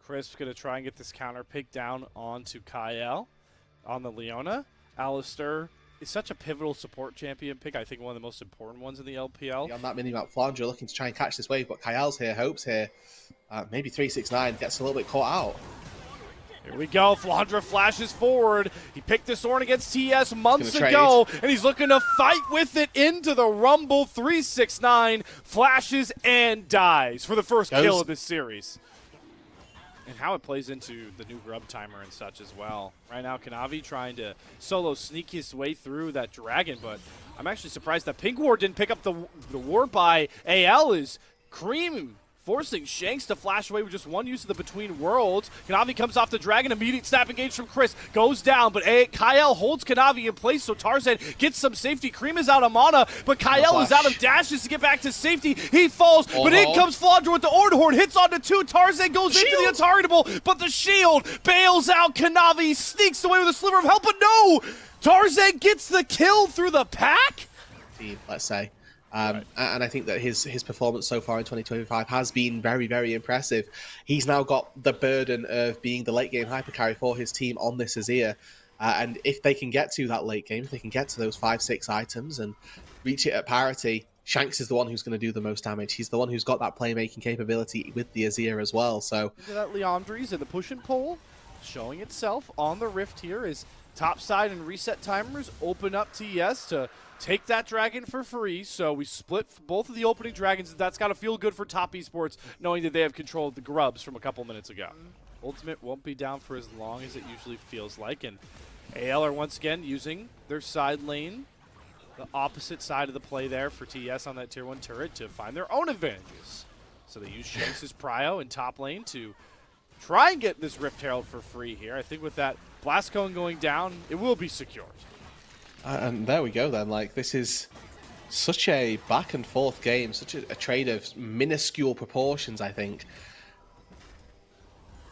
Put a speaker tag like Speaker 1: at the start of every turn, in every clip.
Speaker 1: Chris going to try and get this counter pick down onto Kyle on the Leona. Alistair is such a pivotal support champion pick. I think one of the most important ones in the LPL.
Speaker 2: On that minimap, Flandre looking to try and catch this wave, but Kyle's here, Hope's here. Maybe 369 gets a little bit caught out.
Speaker 1: Here we go. Flandre flashes forward. He picked this Ornn against TES months ago, and he's looking to fight with it into the Rumble. 369 flashes and dies for the first kill of this series. And how it plays into the new grub timer and such as well. Right now, Kanavi trying to solo sneak his way through that dragon, but I'm actually surprised that Pink Ward didn't pick up the ward by AL. Is Cream forcing Shanks to flash away with just one use of the Between Worlds. Kanavi comes off the dragon, immediate snap engage from Chris, goes down, but Kyle holds Kanavi in place, so Tarzan gets some safety. Cream is out of mana, but Kyle is out of dashes to get back to safety. He falls, but in comes Flandre with the Ornn Horn, hits onto two. Tarzan goes into the untargetable, but the shield bails out Kanavi, sneaks away with a sliver of help, but no! Tarzan gets the kill through the pack?
Speaker 2: Let's say. And I think that his performance so far in 2025 has been very, very impressive. He's now got the burden of being the late game hypercarry for his team on this Azir. And if they can get to that late game, if they can get to those 5-6 items and reach it at parity, Shanks is the one who's going to do the most damage. He's the one who's got that playmaking capability with the Azir as well. So
Speaker 1: look at that Leandries and the push and pull showing itself on the Rift here as topside and reset timers open up TES to take that dragon for free. So we split both of the opening dragons. That's got to feel good for top esports, knowing that they have control of the grubs from a couple minutes ago. Ultimate won't be down for as long as it usually feels like. And AL are once again using their side lane, the opposite side of the play there for TES on that tier 1 turret to find their own advantages. So they use Shanks' prio in top lane to try and get this Rift Herald for free here. I think with that Blast Cone going down, it will be secured.
Speaker 2: And there we go then. Like, this is such a back and forth game, such a trade of minuscule proportions, I think.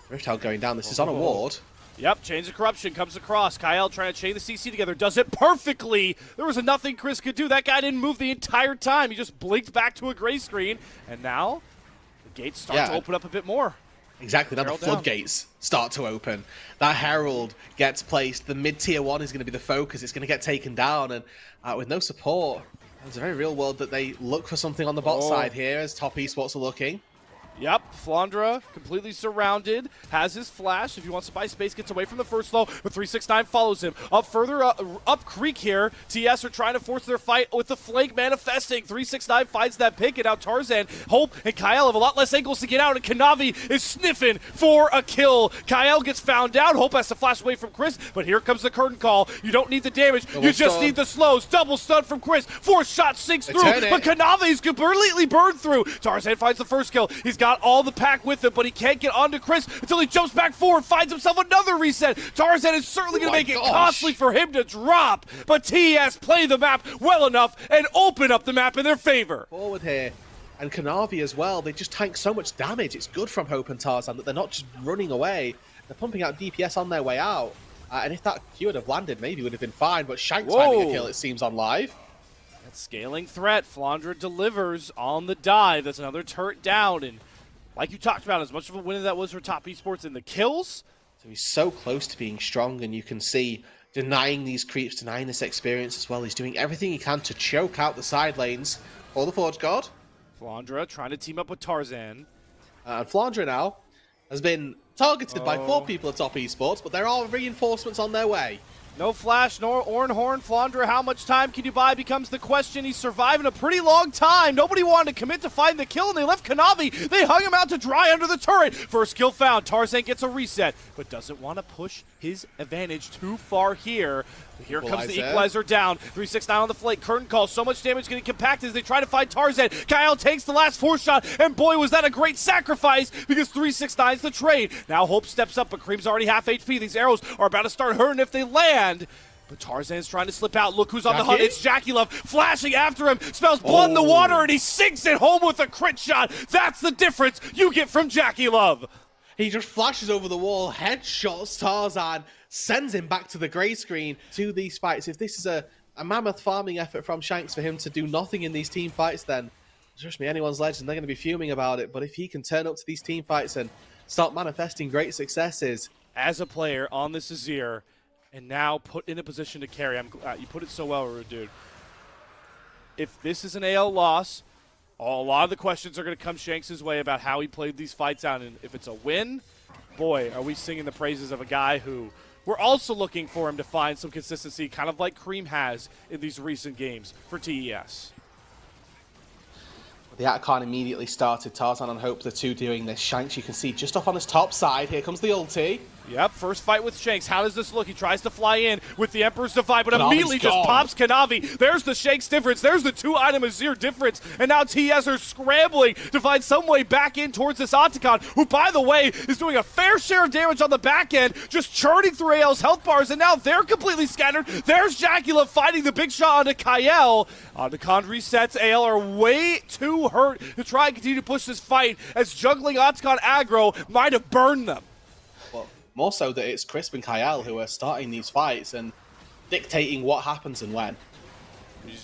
Speaker 2: Rift Herald going down. This is on a ward.
Speaker 1: Yep, Chains of Corruption comes across. Kyle trying to chain the CC together. Does it perfectly. There was nothing Chris could do. That guy didn't move the entire time. He just blinked back to a gray screen. And now the gates start to open up a bit more.
Speaker 2: Exactly, now the floodgates start to open. That Herald gets placed. The mid-tier 1 is going to be the focus. It's going to get taken down. And with no support, it's a very real world that they look for something on the bot side here as top esports are looking.
Speaker 1: Yep, Flandre completely surrounded, has his flash. If he wants to buy space, gets away from the first slow, but 369 follows him. Up further, up creek here, TS are trying to force their fight with the flank manifesting. 369 finds that pick, and now Tarzan, Hope, and Kyle have a lot less angles to get out, and Kanavi is sniffing for a kill. Kyle gets found out. Hope has to flash away from Chris, but here comes the curtain call. You don't need the damage, you just need the slows. Double stun from Chris. 4th shot sinks through, but Kanavi is completely burned through. Tarzan finds the first kill. He's got all the pack with him, but he can't get onto Chris until he jumps back forward, finds himself another reset. Tarzan is certainly going to make it costly for him to drop, but TES play the map well enough and open up the map in their favor.
Speaker 2: Forward here, and Kanavi as well. They just tank so much damage. It's good from Hope and Tarzan that they're not just running away. They're pumping out DPS on their way out. And if that Q would have landed, maybe it would have been fine, but Shanks finding a kill, it seems, on live.
Speaker 1: That scaling threat, Flandre delivers on the dive. That's another turret down, and like you talked about, as much of a win as that was for top esports in the kills.
Speaker 2: So he's so close to being strong, and you can see denying these creeps, denying this experience as well. He's doing everything he can to choke out the side lanes for the Forge God.
Speaker 1: Flandre trying to team up with Tarzan.
Speaker 2: And Flandre now has been targeted by 4 people at top esports, but there are reinforcements on their way.
Speaker 1: No flash, nor Ornn Horn. Flandre, how much time can you buy becomes the question. He's surviving a pretty long time. Nobody wanted to commit to find the kill, and they left Kanavi. They hung him out to dry under the turret. First kill found. Tarzan gets a reset, but doesn't want to push his advantage too far here. Here comes the equalizer down. 369 on the flank. Curtain call. So much damage getting compacted as they try to find Tarzan. Kyle takes the last 4th shot, and boy, was that a great sacrifice because 369's the trade. Now Hope steps up, but Cream's already half HP. These arrows are about to start hurting if they land. But Tarzan's trying to slip out. Look who's on the hunt. It's JackieLove flashing after him. Smells blood in the water, and he sinks it home with a crit shot. That's the difference you get from JackieLove.
Speaker 2: He just flashes over the wall, headshots Tarzan, sends him back to the grey screen to these fights. If this is a mammoth farming effort from Shanks for him to do nothing in these team fights, then trust me, anyone's legend, they're going to be fuming about it. But if he can turn up to these team fights and start manifesting great successes.
Speaker 1: As a player on this Azir, and now put in a position to carry. You put it so well, dude. If this is an AL loss, a lot of the questions are going to come Shanks' way about how he played these fights out. And if it's a win, boy, are we singing the praises of a guy who we're also looking for him to find some consistency, kind of like Cream has in these recent games for TES.
Speaker 2: The Atacon immediately started. Tarzan and Hope, the two doing this. Shanks, you can see just off on his top side. Here comes the ulti.
Speaker 1: Yep, first fight with Shanks. How does this look? He tries to fly in with the Emperor's Divide, but
Speaker 2: Kanavi's
Speaker 1: immediately just pops Kanavi. There's the Shanks difference. There's the 2-item Azir difference. And now TS are scrambling to find some way back in towards this Atacon, who, by the way, is doing a fair share of damage on the back end, just churning through AL's health bars, and now they're completely scattered. There's Jacula fighting the big shot onto Kael. Atacon resets. AL are way too hurt to try and continue to push this fight, as juggling Atacon aggro might have burned them.
Speaker 2: More so that it's Crisp and Kael who are starting these fights and dictating what happens and when.
Speaker 1: You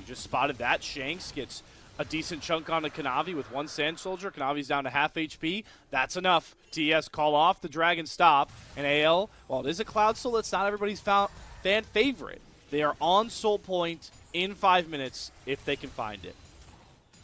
Speaker 1: just spotted that. Shanks gets a decent chunk onto Kanavi with one Sand Soldier. Kanavi's down to half HP. That's enough. TS call off the Dragon Stop. And AL, while it is a Cloud Soul, it's not everybody's fan favorite. They are on Soul Point in 5 minutes if they can find it.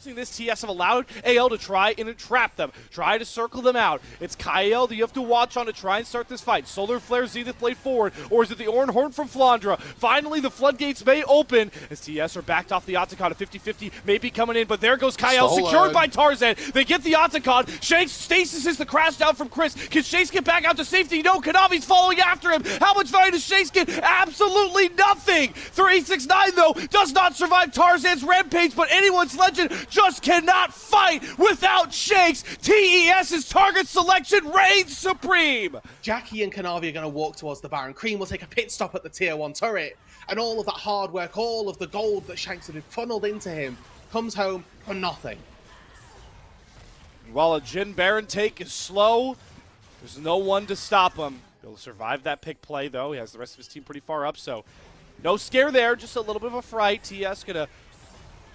Speaker 1: This TS have allowed AL to try and entrap them, try to circle them out. It's Kael that you have to watch on to try and start this fight. Solar Flare Zenith Blade forward, or is it the Oran Horn from Flandra? Finally, the floodgates may open as TS are backed off the Atacon. A 50-50 may be coming in, but there goes Kael, secured by Tarzan. They get the Atacon. Shanks stasis is the crash down from Chris. Can Shanks get back out to safety? No, Kanavi's following after him. How much value does Shanks get? Absolutely nothing. 369, though, does not survive Tarzan's rampage, but anyone's legend just cannot fight without Shanks. TES's target selection reigns supreme.
Speaker 2: Jackie and Kanavi are going to walk towards the Baron. Cream will take a pit stop at the tier 1 turret. And all of that hard work, all of the gold that Shanks had funneled into him, comes home for nothing.
Speaker 1: While a Jhin Baron take is slow, there's no one to stop him. He'll survive that pick play, though. He has the rest of his team pretty far up, so no scare there, just a little bit of a fright. TS going to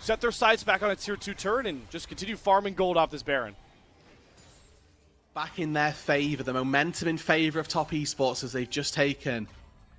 Speaker 1: set their sights back on a tier 2 turn and just continue farming gold off this Baron.
Speaker 2: Back in their favor, the momentum in favor of Top Esports as they've just taken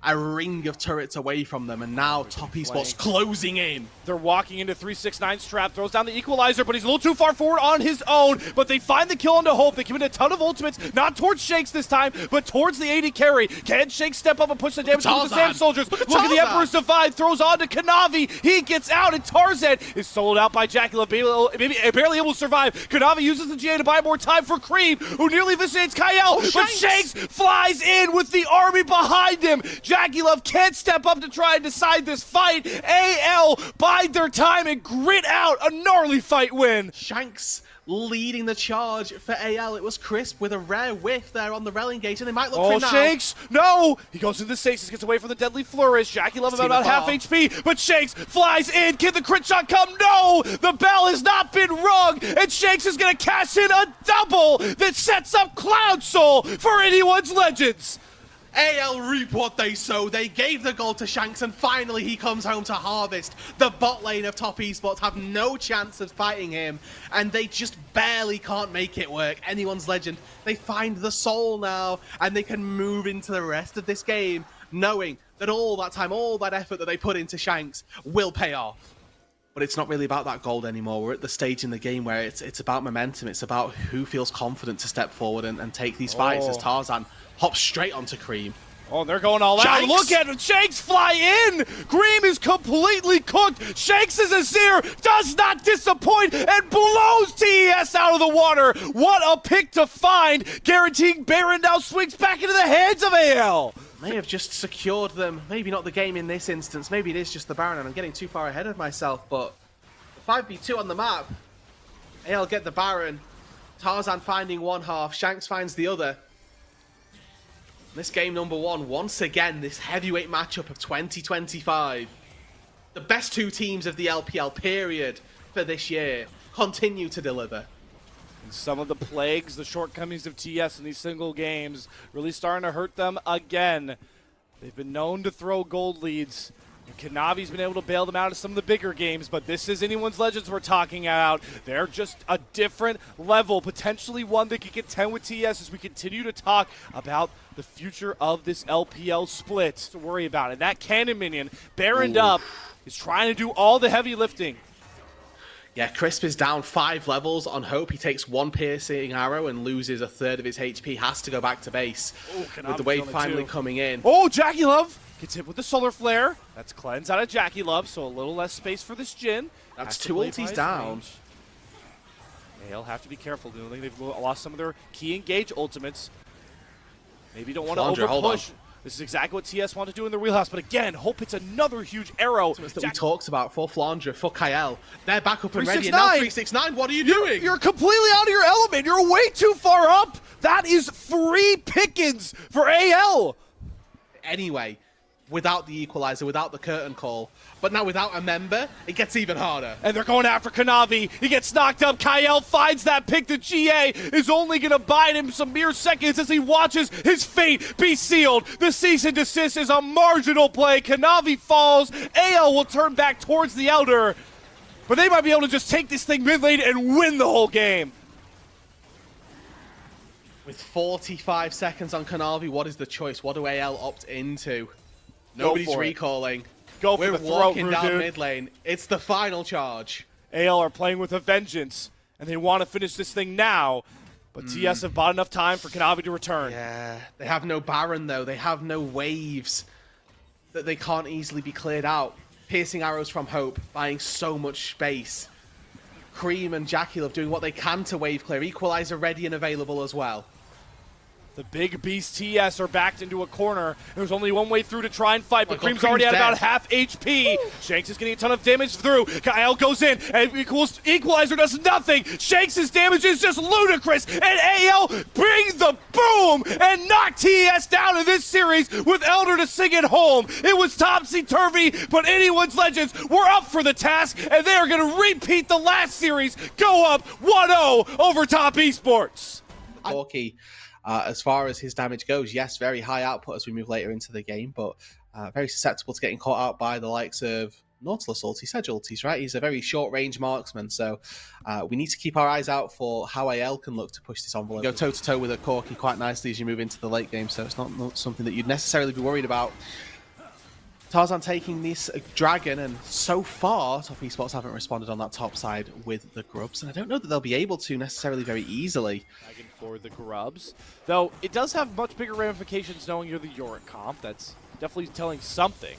Speaker 2: a ring of turrets away from them, and now Top Esports closing in.
Speaker 1: They're walking into 369's trap, throws down the equalizer, but he's a little too far forward on his own, but they find the kill into Hope. They commit a ton of ultimates, not towards Shanks this time, but towards the AD carry. Can Shanks step up and push the damage with the Sand Soldiers? Look at the Emperor's Divide, throws on to Kanavi. He gets out, and Tarzan is sold out by Jacula, barely able to survive. Kanavi uses the GA to buy more time for Cream, who nearly eviscerates Kael, but Shanks flies in with the army behind him. Jacula can't step up to try and decide this fight. AL bide their time and grit out a gnarly fight win.
Speaker 2: Shanks leading the charge for AL. It was Crisp with a rare whiff there on the railing gate, and they might look for him now.
Speaker 1: Shanks, no! He goes into the stasis, gets away from the deadly flourish. Jacula about half HP, but Shanks flies in. Can the crit shot come? No! The bell has not been rung, and Shanks is going to cash in a double that sets up Cloud Soul for anyone's legends.
Speaker 2: AL reap what they sow. They gave the gold to Shanks, and finally he comes home to harvest. The bot lane of Top Esports have no chance of fighting him, and they just barely can't make it work. Anyone's legend. They find the soul now, and they can move into the rest of this game, knowing that all that time, all that effort that they put into Shanks will pay off. But it's not really about that gold anymore. We're at the stage in the game where it's about momentum. It's about who feels confident to step forward and take these fights as Tarzan hops straight onto Cream.
Speaker 1: Oh, they're going all out. Look at it. Shanks fly in. Cream is completely cooked. Shanks' Azir does not disappoint and blows TES out of the water. What a pick to find. Guaranteeing Baron now swings back into the hands of AL.
Speaker 2: May have just secured them. Maybe not the game in this instance. Maybe it is just the Baron, and I'm getting too far ahead of myself. But 5v2 on the map. AL get the Baron. Tarzan finding one half. Shanks finds the other. This game number 1, once again, this heavyweight matchup of 2025. The best two teams of the LPL period for this year continue to deliver.
Speaker 1: And some of the plagues, the shortcomings of TS in these single games really starting to hurt them again. They've been known to throw gold leads Kanavi's been able to bail them out of some of the bigger games, but this is anyone's Legends we're talking about. They're just a different level, potentially one that could contend with TES as we continue to talk about the future of this LPL split to worry about. And that cannon minion, Baroned up, is trying to do all the heavy lifting.
Speaker 2: Yeah, Crisp is down 5 levels on Hope. He takes 1 piercing arrow and loses a third of his HP. Has to go back to base. With the wave finally coming in.
Speaker 1: Oh, Jackie Love gets hit with the solar flare. That's cleanse out of Jackie Love, so a little less space for this Jhin.
Speaker 2: That's 2 ultis down.
Speaker 1: They'll have to be careful. They've lost some of their key engage ultimates. Maybe don't want to overpush. This is exactly what TS want to do in the wheelhouse, but again, Hope hits another huge arrow.
Speaker 2: That we talked about for Flandre, for Kael. They're back up and ready, and now 369, what are you doing?
Speaker 1: You're completely out of your element. You're way too far up. That is free pickings for AL.
Speaker 2: Anyway, without the equalizer, without the curtain call, but now without a member, it gets even harder.
Speaker 1: And they're going after Kanavi. He gets knocked up. Kael finds that pick. The GA is only going to bide him some mere seconds as he watches his fate be sealed. The cease and desist is a marginal play. Kanavi falls. AL will turn back towards the Elder, but they might be able to just take this thing mid lane and win the whole game.
Speaker 2: With 45 seconds on Kanavi, what is the choice? What do AL opt into? Nobody's recalling.
Speaker 1: We're
Speaker 2: walking down mid lane. It's the final charge.
Speaker 1: AL are playing with a vengeance, and they want to finish this thing now. But TS have bought enough time for Kanavi to return.
Speaker 2: Yeah, they have no Baron, though. They have no waves that they can't easily be cleared out. Piercing arrows from Hope, buying so much space. Cream and Jackie Love doing what they can to wave clear. Equalizer ready and available as well.
Speaker 1: The big beast TS are backed into a corner. There's only one way through to try and fight, but Cream's already at about half HP. Shanks is getting a ton of damage through. Kael goes in, and Equalizer does nothing. Shanks' damage is just ludicrous, and AL bring the boom and knock TES down in this series with Elder to sing it home. It was topsy-turvy, but anyone's Legends were up for the task, and they are going to repeat the last series, go up 1-0 over top Esports.
Speaker 2: Corky. As far as his damage goes, yes, very high output as we move later into the game, but very susceptible to getting caught out by the likes of Nautilus ulti, Sedge ultis, right? He's a very short-range marksman, so we need to keep our eyes out for how AL can look to push this envelope. Go toe-to-toe with a Corky quite nicely as you move into the late game, so it's not something that you'd necessarily be worried about. Tarzan taking this dragon, and so far, Top Esports haven't responded on that top side with the Grubs, and I don't know that they'll be able to necessarily very easily.
Speaker 1: Dragon for the Grubs, though it does have much bigger ramifications knowing you're the Yorick comp. That's definitely telling something.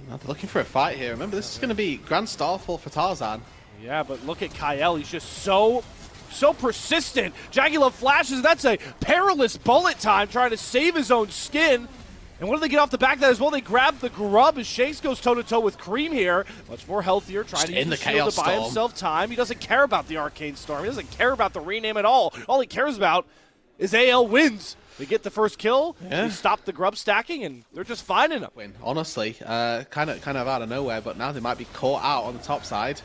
Speaker 2: They're looking for a fight here. Remember, this is going to be Grand Starfall for Tarzan.
Speaker 1: Yeah, but look at Kael. He's just so persistent. Jackie Love flashes. That's a perilous bullet time trying to save his own skin. And what do they get off the back of that as well? They grab the Grub as Shanks goes toe-to-toe with Cream here. Much more healthier, trying to use the shield to buy himself time. He doesn't care about the Arcane Storm. He doesn't care about the rename at all. All he cares about is AL wins. They get the first kill, they stop the Grub stacking, and they're just finding them.
Speaker 2: Win, honestly. Kind of out of nowhere, but now they might be caught out on the top side.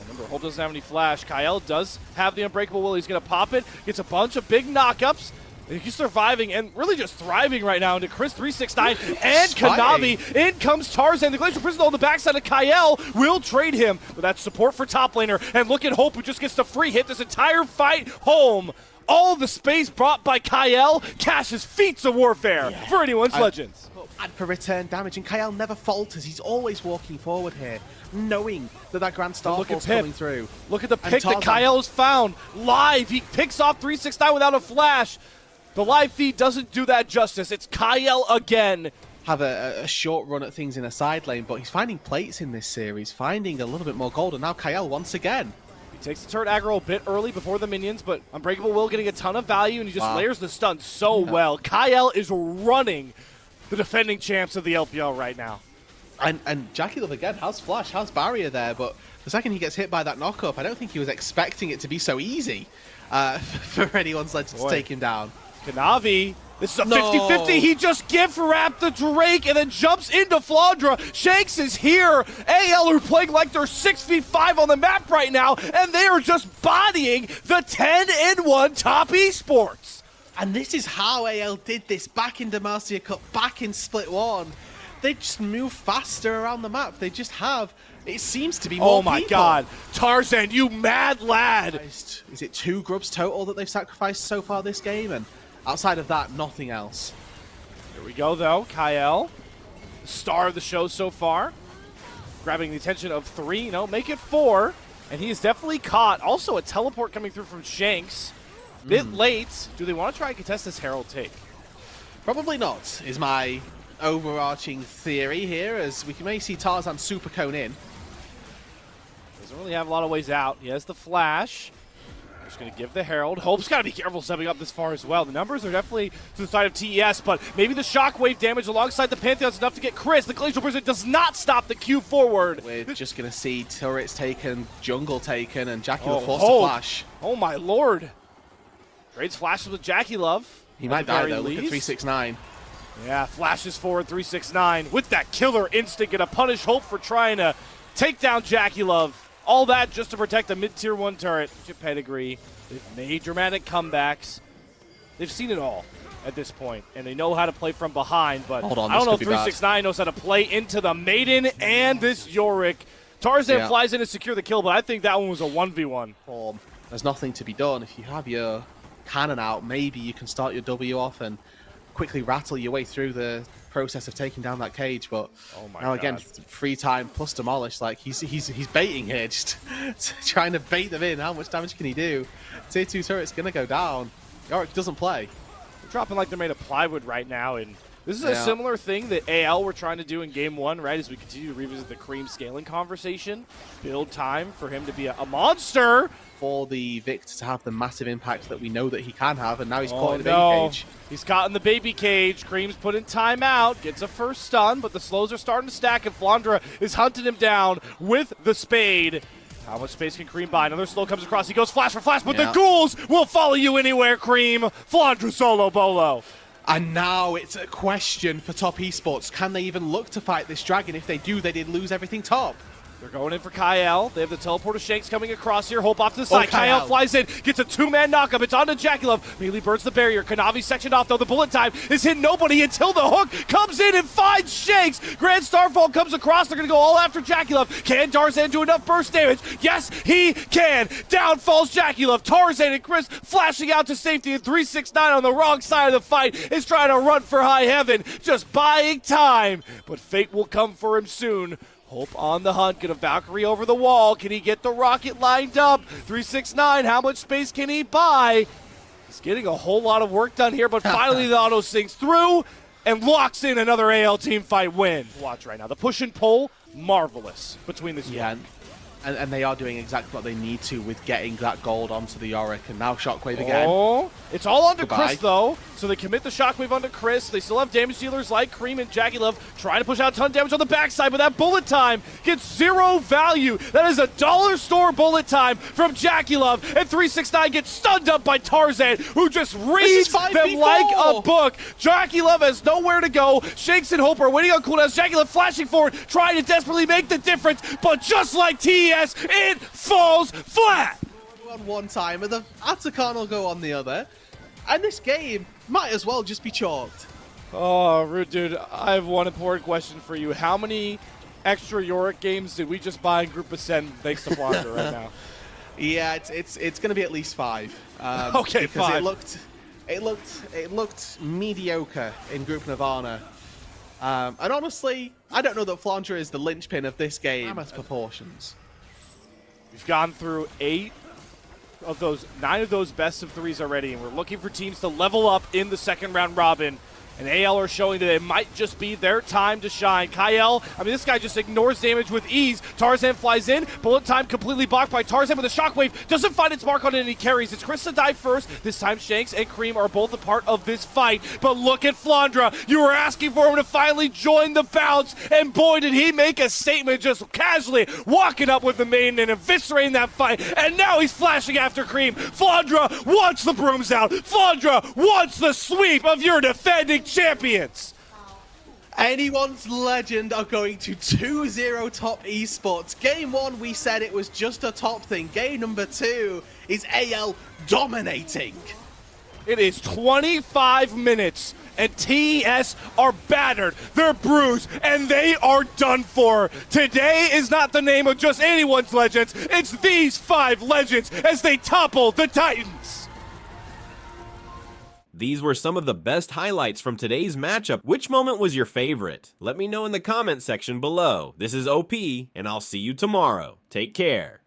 Speaker 1: Remember, Hope doesn't have any flash. Kael does have the Unbreakable Will. He's going to pop it. Gets a bunch of big knockups. He's surviving and really just thriving right now into Chris 369 and Kanavi. In comes Tarzan. The Glacial Prison on the backside of Kael will trade him. But that's support for top laner. And look at Hope, who just gets the free hit this entire fight home. All the space brought by Kael. Cash's feats of warfare for anyone's Legends.
Speaker 2: And for return damage, and Kael never falters. He's always walking forward here, knowing that Grand Starfall's coming through.
Speaker 1: Look at the pick that Kael has found. Live, he picks off 369 without a flash. The live feed doesn't do that justice. It's Kael again.
Speaker 2: Have a short run at things in a side lane, but he's finding plates in this series, finding a little bit more gold, and now Kael once again.
Speaker 1: He takes the turret aggro a bit early before the minions, but Unbreakable Will getting a ton of value, and he just layers the stun so well. Kael is running the defending champs of the LPL right now.
Speaker 2: And Jackie Love again has flash, has barrier there, but the second he gets hit by that knock-up, I don't think he was expecting it to be so easy for anyone's Legends to take him down.
Speaker 1: Kanavi, this is a 50-50. He just gift wrapped the Drake and then jumps into Flandre. Shanks is here. AL are playing like they're 6'5" on the map right now, and they are just bodying the 10-1 top Esports.
Speaker 2: And this is how AL did this back in Demacia Cup, back in Split 1. they just move faster around the map. They just have, it seems to be more
Speaker 1: Oh my
Speaker 2: people.
Speaker 1: God, Tarzan, you mad lad!
Speaker 2: Is it 2 grubs total that they've sacrificed so far this game? And outside of that, nothing else.
Speaker 1: Here we go though, Kyle, star of the show so far, grabbing the attention of 3, make it 4, and he is definitely caught. Also a teleport coming through from Shanks. Bit late. Do they want to try and contest this Herald take?
Speaker 2: Probably not, is my overarching theory here, as we may see Tarzan super cone in.
Speaker 1: Doesn't really have a lot of ways out. He has the flash. Just going to give the Herald. Hope's got to be careful stepping up this far as well. The numbers are definitely to the side of TES, but maybe the shockwave damage alongside the Pantheon's enough to get Chris. The Glacial Blizzard does not stop the Q forward.
Speaker 2: We're just going to see turrets taken, jungle taken, and Jackie Love forced to flash.
Speaker 1: Oh my lord. Trades flashes with Jackie Love.
Speaker 2: He might die though, look at 369.
Speaker 1: Yeah, flashes forward 369 with that killer instinct. Gonna punish Hope for trying to take down Jackie Love. All that just to protect a mid-tier 1 turret. Chip pedigree. They've made dramatic comebacks. They've seen it all at this point, and they know how to play from behind, but
Speaker 2: Hold on,
Speaker 1: I don't know if
Speaker 2: this could be
Speaker 1: 369 knows how to play into the Maiden and this Yorick. Tarzan flies in to secure the kill, but I think that one was a 1v1.
Speaker 2: There's nothing to be done. If you have your cannon out, maybe you can start your W off and quickly rattle your way through the process of taking down that cage, but now again, free time plus demolish, like he's baiting here, just trying to bait them in. How much damage can he do? Tier 2 turret's gonna go down. Yorick doesn't play.
Speaker 1: They're dropping like they're made of plywood right now, and this is a similar thing that AL were trying to do in game 1, right? As we continue to revisit the Cream scaling conversation, build time for him to be a monster.
Speaker 2: For the Victor to have the massive impact that we know that he can have, and now he's caught in the baby cage.
Speaker 1: He's caught in the baby cage. Cream's put in timeout, gets a first stun, but the slows are starting to stack, and Flandra is hunting him down with the spade. How much space can Cream buy? Another slow comes across. He goes flash for flash, but the ghouls will follow you anywhere, Cream. Flandra solo bolo.
Speaker 2: And now it's a question for top esports. Can they even look to fight this dragon? If they do, they did lose everything top.
Speaker 1: They're going in for Kyle. They have the teleport of Shanks coming across here. Hope off to the side. Kyle flies in, gets a 2-man knockup. It's on to Jackie Love. Melee burns the barrier. Kanavi sectioned off, though. The bullet time is hitting nobody until the hook comes in and finds Shanks. Grand Starfall comes across. They're going to go all after Jackie Love. Can Tarzan do enough burst damage? Yes, he can. Down falls Jackie Love. Tarzan and Chris flashing out to safety. And 369 on the wrong side of the fight is trying to run for high heaven. Just buying time. But fate will come for him soon. Hope on the hunt, get a Valkyrie over the wall. Can he get the rocket lined up? 369, how much space can he buy? He's getting a whole lot of work done here, but finally the auto sinks through and locks in another AL team fight win. Watch right now, the push and pull, marvelous between this
Speaker 2: and they are doing exactly what they need to with getting that gold onto the Yorick, and now Shockwave again.
Speaker 1: Oh, it's all onto Chris though, so they commit the Shockwave onto Chris. They still have damage dealers like Cream and Jackie Love trying to push out a ton of damage on the backside, but that bullet time gets 0 value. That is a dollar store bullet time from Jackie Love, and 369 gets stunned up by Tarzan, who just reads them like a book. Jackie Love has nowhere to go. Shanks and Hope are waiting on cooldowns. Jackie Love flashing forward, trying to desperately make the difference, but just like TES, it falls flat.
Speaker 2: On one time, and the Atakan will go on the other, and this game might as well just be chalked.
Speaker 1: Oh, rude dude, I have one important question for you. How many extra Yorick games did we just buy in Group Ascend thanks to Flandra right now?
Speaker 2: Yeah, it's going to be at least 5.
Speaker 1: Okay,
Speaker 2: because
Speaker 1: 5.
Speaker 2: It looked mediocre in Group Nirvana. And honestly, I don't know that Flandra is the linchpin of this game. Mammoth proportions.
Speaker 1: We've gone through 9 of those best of 3s already, and we're looking for teams to level up in the second round robin. And AL are showing that it might just be their time to shine. Kyle, I mean, this guy just ignores damage with ease. Tarzan flies in. Bullet time completely blocked by Tarzan with a shockwave. Doesn't find its mark on it, and he carries. It's Chris to die first. This time, Shanks and Cream are both a part of this fight. But look at Flandra. You were asking for him to finally join the bounce, and boy, did he make a statement just casually walking up with the main and eviscerating that fight. And now he's flashing after Cream. Flandra wants the brooms out. Flandra wants the sweep of your defending champions.
Speaker 2: Anyone's legend are going to 2-0 top esports. Game 1, we said it was just a top thing. Game number 2 is AL dominating.
Speaker 1: It is 25 minutes and TES are battered, they're bruised, and they are done for. Today is not the name of just anyone's legends, it's these 5 legends as they topple the Titans.
Speaker 3: These were some of the best highlights from today's matchup. Which moment was your favorite? Let me know in the comment section below. This is OP, and I'll see you tomorrow. Take care.